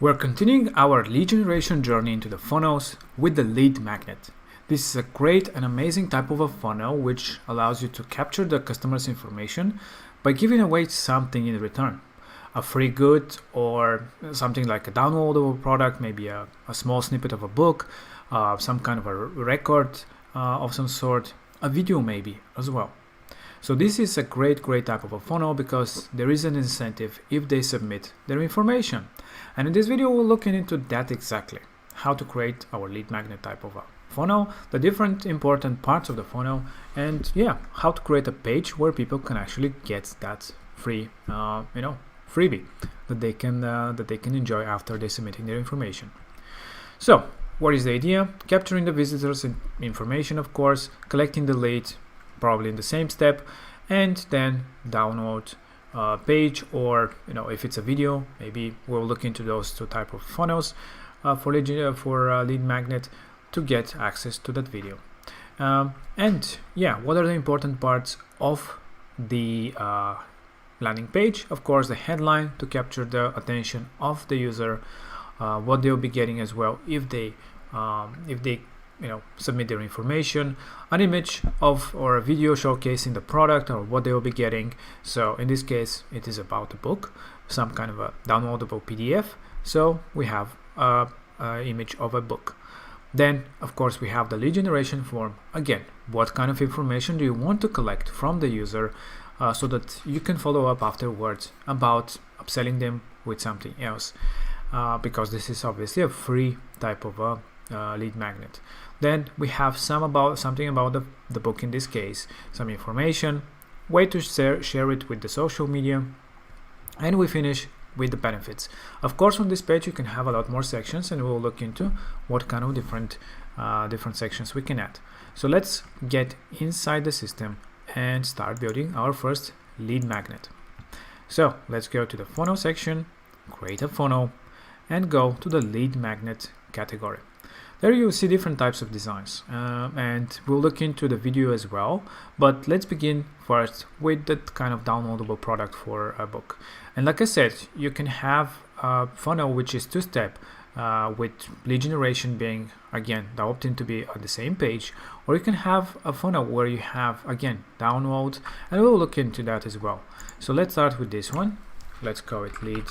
We're continuing our lead generation journey into the funnels with the lead magnet. This is a great and amazing type of a funnel which allows you to capture the customer's information by giving away something in return. A free good or something like a downloadable product, maybe a small snippet of a book, some kind of a record of some sort, a video maybe as well. So this is a great type of a funnel because there is an incentive if they submit their information. And in this video we're looking into that exactly, how to create our lead magnet type of a funnel, the different important parts of the funnel, and how to create a page where people can actually get that free freebie that they can enjoy after they submitting their information. So what is the idea? Capturing the visitors' information, of course, collecting the lead probably in the same step, and then download a page, or if it's a video, maybe we'll look into those two type of funnels for lead magnet to get access to that video. What are the important parts of the landing page? Of course, the headline to capture the attention of the user, what they'll be getting as well if they submit their information, an image of or a video showcasing the product or what they will be getting. So in this case it is about a book, some kind of a downloadable PDF, so we have an image of a book. Then of course we have the lead generation form. Again, what kind of information do you want to collect from the user so that you can follow up afterwards about upselling them with something else, because this is obviously a free type of a lead magnet. Then we have something about the book, in this case, some information, way to share it with the social media, and we finish with the benefits. Of course, on this page you can have a lot more sections, and we'll look into what kind of different sections we can add. So let's get inside the system and start building our first lead magnet. So let's go to the funnel section, create a funnel, and go to the lead magnet category. There you'll see different types of designs, and we'll look into the video as well, but let's begin first with that kind of downloadable product for a book. And like I said, you can have a funnel which is two-step, with lead generation being, again, the opt-in to be on the same page, or you can have a funnel where you have, again, download, and we'll look into that as well. So let's start with this one. Let's call it lead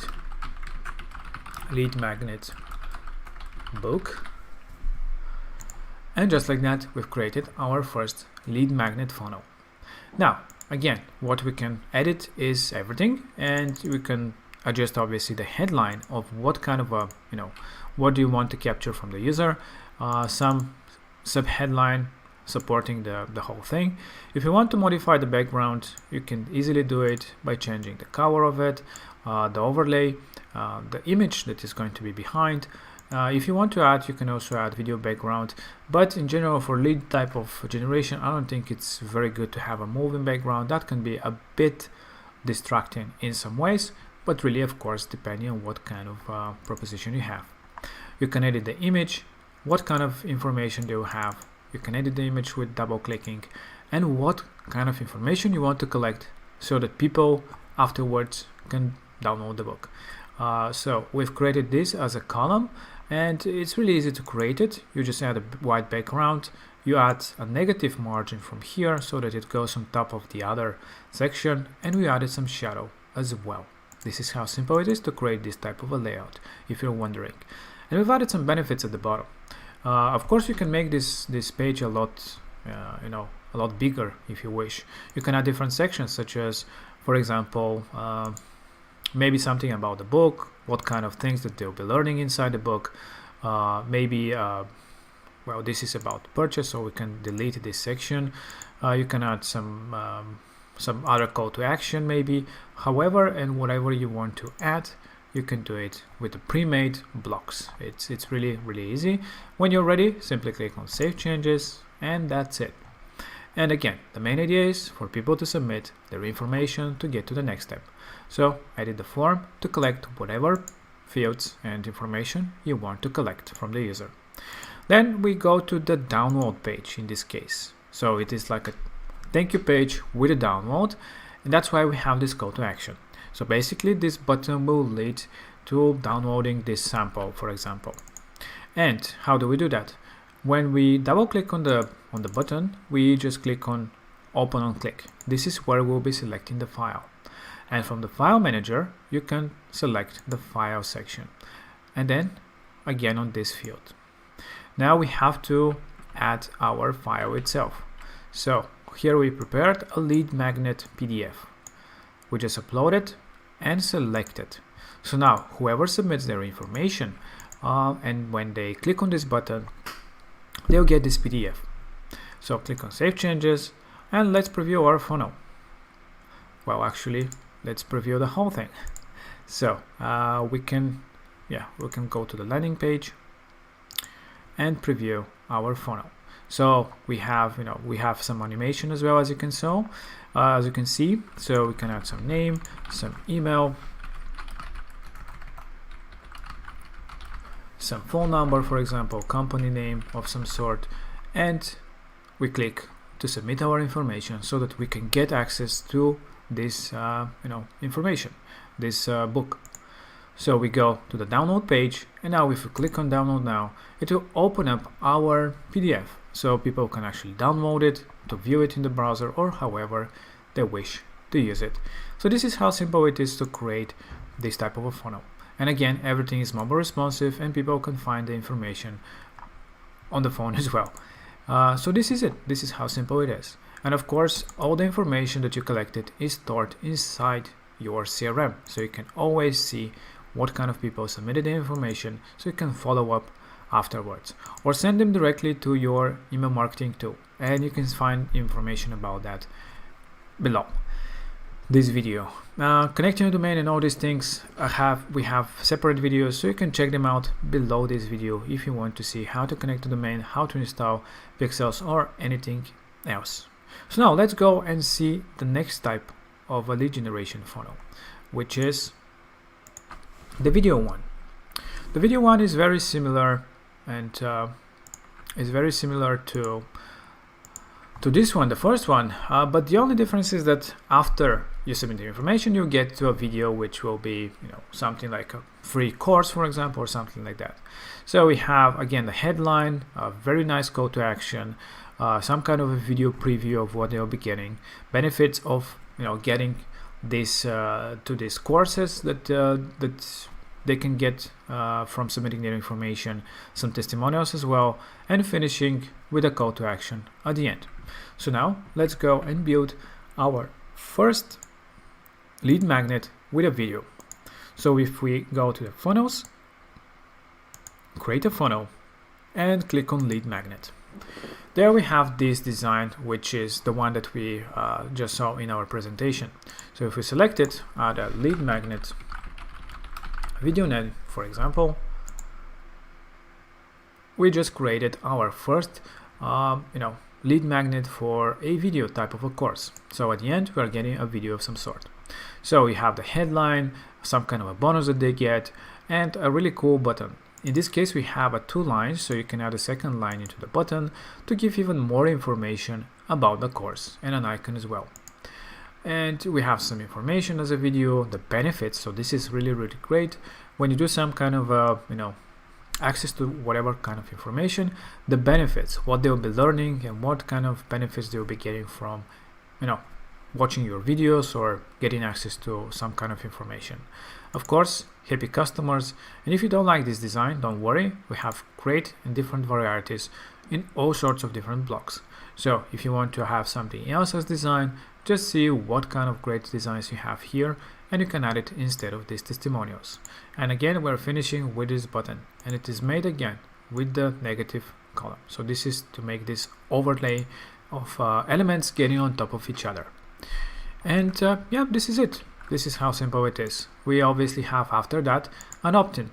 magnet book. And just like that, we've created our first lead magnet funnel. Now, again, what we can edit is everything, and we can adjust obviously the headline of what kind of a, what do you want to capture from the user, some sub-headline supporting the whole thing. If you want to modify the background, you can easily do it by changing the color of it, the overlay, the image that is going to be behind. If you want to add, you can also add video background, but in general for lead type of generation, I don't think it's very good to have a moving background. That can be a bit distracting in some ways, but really, of course, depending on what kind of proposition you have. You can edit the image, what kind of information do you have. You can edit the image with double clicking, and what kind of information you want to collect so that people afterwards can download the book. So we've created this as a column, and it's really easy to create it. You just add a white background, you add a negative margin from here so that it goes on top of the other section, and we added some shadow as well. This is how simple it is to create this type of a layout, if you're wondering. And we've added some benefits at the bottom. Of course, you can make this page a lot bigger if you wish. You can add different sections, such as, for example, maybe something about the book, what kind of things that they'll be learning inside the book. This is about purchase, so we can delete this section. You can add some other call to action maybe. However, and whatever you want to add, you can do it with the pre-made blocks. It's really easy. When you're ready, simply click on Save Changes, and that's it. And again, the main idea is for people to submit their information to get to the next step. So edit the form to collect whatever fields and information you want to collect from the user. Then we go to the download page in this case. So it is like a thank you page with a download, and that's why we have this call to action. So basically this button will lead to downloading this sample, for example. And how do we do that? When we double click on the button, we just click on open on click. This is where we'll be selecting the file. And from the file manager, you can select the file section. And then again on this field. Now we have to add our file itself. So here we prepared a lead magnet PDF. We just upload it and select it. So now whoever submits their information and when they click on this button, they'll get this PDF. So click on Save Changes and let's preview our funnel. Well, actually, let's preview the whole thing. So we can go to the landing page and preview our funnel. So we have some animation as well, as you can see. So we can add some name, some email, some phone number, for example, company name of some sort, and we click to submit our information so that we can get access to this information, this book. So we go to the download page, and now if we click on download now, it will open up our PDF, so people can actually download it to view it in the browser or however they wish to use it. So this is how simple it is to create this type of a funnel. And again, everything is mobile responsive and people can find the information on the phone as well. So this is it. This is how simple it is. And of course, all the information that you collected is stored inside your CRM. So you can always see what kind of people submitted the information, so you can follow up afterwards. Or send them directly to your email marketing tool. And you can find information about that below this video. Connecting a domain and all these things, we have separate videos, so you can check them out below this video if you want to see how to connect a domain, how to install pixels or anything else. So now let's go and see the next type of a lead generation funnel, which is the video one. The video one is very similar and is very similar to this one, the first one, but the only difference is that after you submit the information, you get to a video which will be something like a free course, for example, or something like that. So we have again the headline, a very nice call to action, some kind of a video preview of what they'll be getting, benefits of getting this to these courses that they can get from submitting their information, some testimonials as well, and finishing with a call to action at the end. So now let's go and build our first lead magnet with a video. So if we go to the funnels, create a funnel and click on lead magnet. There we have this design, which is the one that we just saw in our presentation. So if we select it, add a lead magnet video name, for example, we just created our first lead magnet for a video type of a course. So at the end, we are getting a video of some sort. So we have the headline, some kind of a bonus that they get, and a really cool button. In this case, we have 2 lines, so you can add a second line into the button to give even more information about the course, and an icon as well. And we have some information as a video, the benefits. So this is really great when you do some kind of access to whatever kind of information, the benefits, what they'll be learning and what kind of benefits they'll be getting from watching your videos or getting access to some kind of information. Of course, happy customers. And if you don't like this design, don't worry, we have great and different varieties in all sorts of different blocks. So if you want to have something else as design, just see what kind of great designs you have here, and you can add it instead of these testimonials. And again, we're finishing with this button, and it is made again with the negative column. So this is to make this overlay of elements getting on top of each other. And yeah, this is it. This is how simple it is. We obviously have after that an opt-in,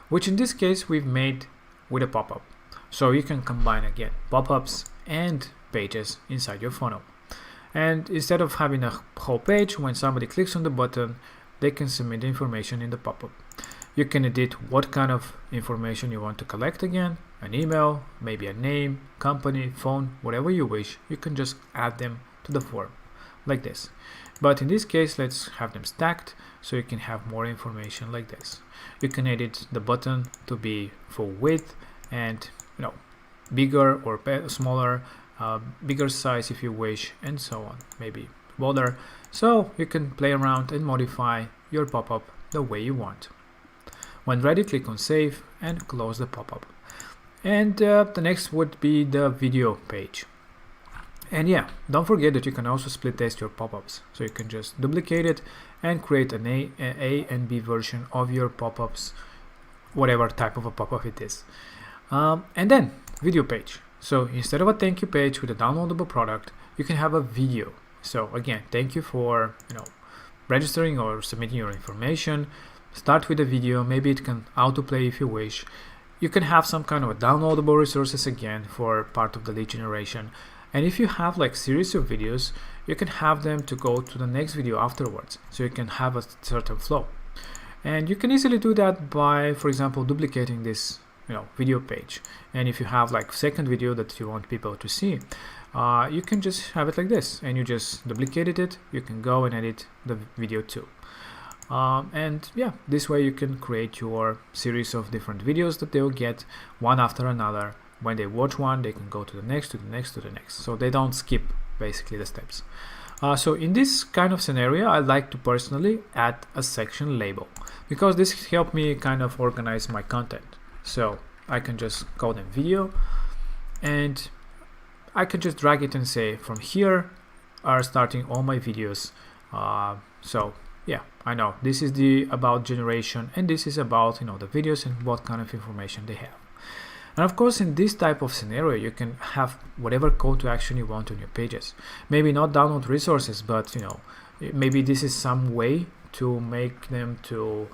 which in this case we've made with a pop-up. So you can combine again pop-ups and pages inside your funnel. And instead of having a whole page, when somebody clicks on the button, they can submit the information in the pop-up. You can edit what kind of information you want to collect again, an email, maybe a name, company, phone, whatever you wish. You can just add them to the form like this. but in this case let's have them stacked so you can have more information like this. You can edit the button to be full width and bigger or smaller, bigger size if you wish, and so on, maybe bolder. So you can play around and modify your pop-up the way you want. When ready, click on save and close the pop-up. And the next would be the video page. And yeah, don't forget that you can also split test your pop-ups. So you can just duplicate it and create an A and B version of your pop-ups, whatever type of a pop-up it is. And then video page. So instead of a thank you page with a downloadable product, you can have a video. So again, thank you for registering or submitting your information. Start with a video. Maybe it can autoplay if you wish. You can have some kind of a downloadable resources again for part of the lead generation. And if you have like series of videos, you can have them to go to the next video afterwards, so you can have a certain flow. And you can easily do that by, for example, duplicating this video page. And if you have like second video that you want people to see, you can just have it like this, and you just duplicated it. You can go and edit the video too. And yeah, this way you can create your series of different videos that they will get one after another. When they watch one, they can go to the next, to the next, to the next, so they don't skip basically the steps. So in this kind of scenario, I like to personally add a section label, because this helps me kind of organize my content. So I can just call them video, and I can just drag it and say from here are starting all my videos. So yeah, I know this is the about generation, and this is about the videos and what kind of information they have. And of course, in this type of scenario, you can have whatever call to action you want on your pages. Maybe not download resources, but maybe this is some way to make them to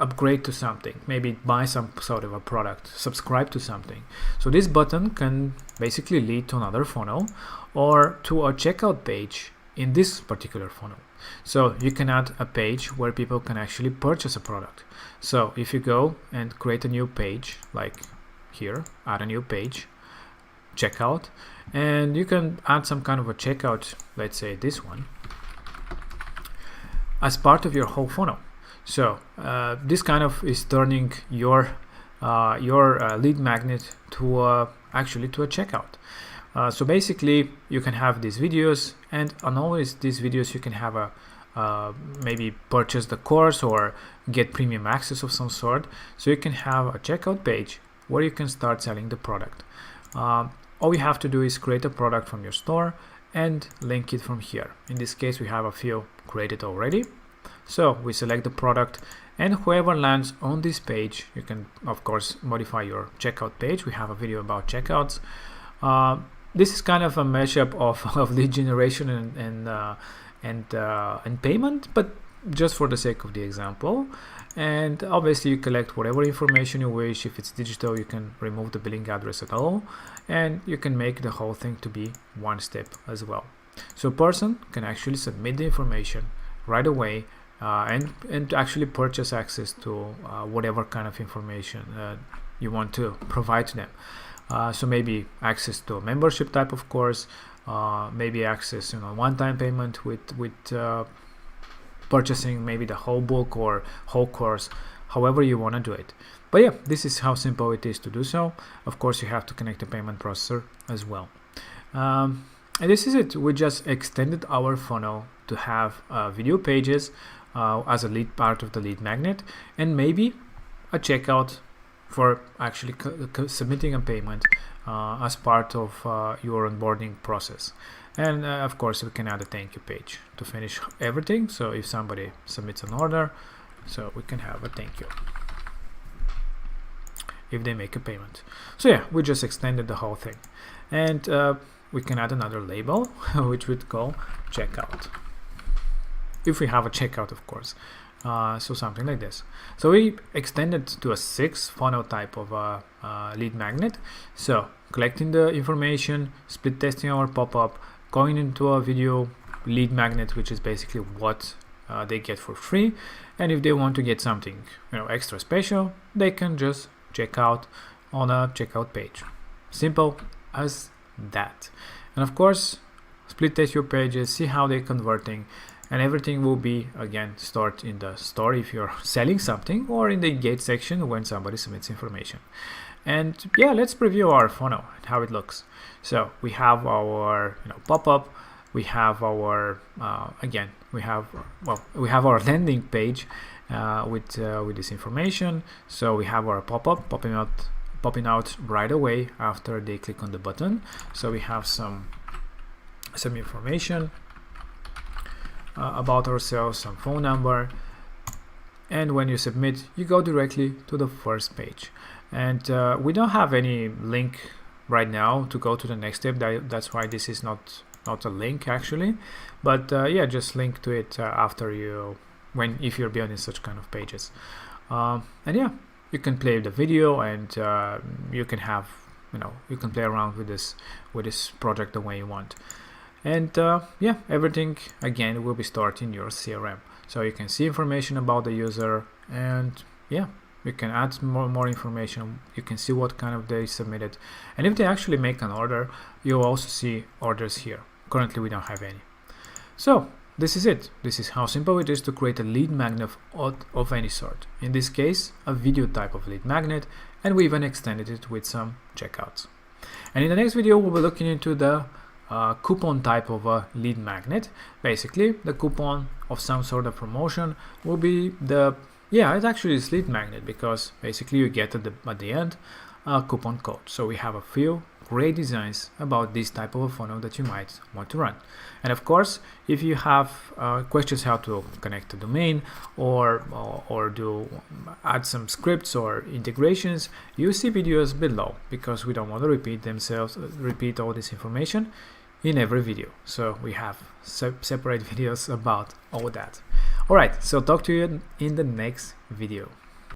upgrade to something, maybe buy some sort of a product, subscribe to something. So this button can basically lead to another funnel or to a checkout page in this particular funnel. So you can add a page where people can actually purchase a product. So if you go and create a new page, like here, add a new page, checkout, and you can add some kind of a checkout, let's say this one, as part of your whole funnel. So this kind of is turning your lead magnet to actually to a checkout. So basically you can have these videos, and on all these videos you can have a maybe purchase the course or get premium access of some sort. So you can have a checkout page where you can start selling the product. All you have to do is create a product from your store and link it from here. In this case we have a few created already. So we select the product, and whoever lands on this page, you can of course modify your checkout page. We have a video about checkouts. This is kind of a mashup of lead generation and payment, but just for the sake of the example. And obviously you collect whatever information you wish. If it's digital, you can remove the billing address at all, and you can make the whole thing to be one step as well. So a person can actually submit the information right away and actually purchase access to whatever kind of information you want to provide to them. So maybe access to a membership type of course, maybe access one-time payment with purchasing maybe the whole book or whole course, however you want to do it. But yeah, this is how simple it is to do so. Of course you have to connect a payment processor as well. And this is it. We just extended our funnel to have video pages as a lead part of the lead magnet, and maybe a checkout for actually submitting a payment as part of your onboarding process. And of course we can add a thank you page to finish everything. So if somebody submits an order, so we can have a thank you if they make a payment. So yeah, we just extended the whole thing, and we can add another label which would call checkout, if we have a checkout of course. So something like this. So we extended to a 6 funnel type of lead magnet. So collecting the information, split testing our pop-up, going into a video lead magnet, which is basically what they get for free. And if they want to get something extra special, they can just check out on a checkout page. Simple as that. And of course split test your pages, see how they're converting, and everything will be again stored in the store if you're selling something, or in the engage section when somebody submits information. And yeah, let's preview our funnel and how it looks. So we have our pop-up, we have our again we have our landing page with this information. So we have our pop-up popping out right away after they click on the button. So we have some information about ourselves, some phone number, and when you submit, you go directly to the first page. And we don't have any link right now to go to the next step. That's why this is not a link actually, but yeah, just link to it after if you're building such kind of pages. And yeah, you can play the video, and you can have you can play around with this project the way you want. And yeah, everything again will be stored in your CRM, so you can see information about the user, and yeah, you can add more information. You can see what kind of they submitted, and if they actually make an order, you'll also see orders here. Currently we don't have any. So this is it. This is how simple it is to create a lead magnet of any sort. In this case, a video type of lead magnet, and we even extended it with some checkouts. And in the next video, we'll be looking into the coupon type of a lead magnet. Basically, the coupon of some sort of promotion will be it actually is lead magnet, because basically you get at the end a coupon code. So we have a few great designs about this type of a funnel that you might want to run. And of course, if you have questions how to connect a domain or add some scripts or integrations, you see videos below, because we don't want to repeat all this information in every video. So we have separate videos about all that. All right, so talk to you in the next video.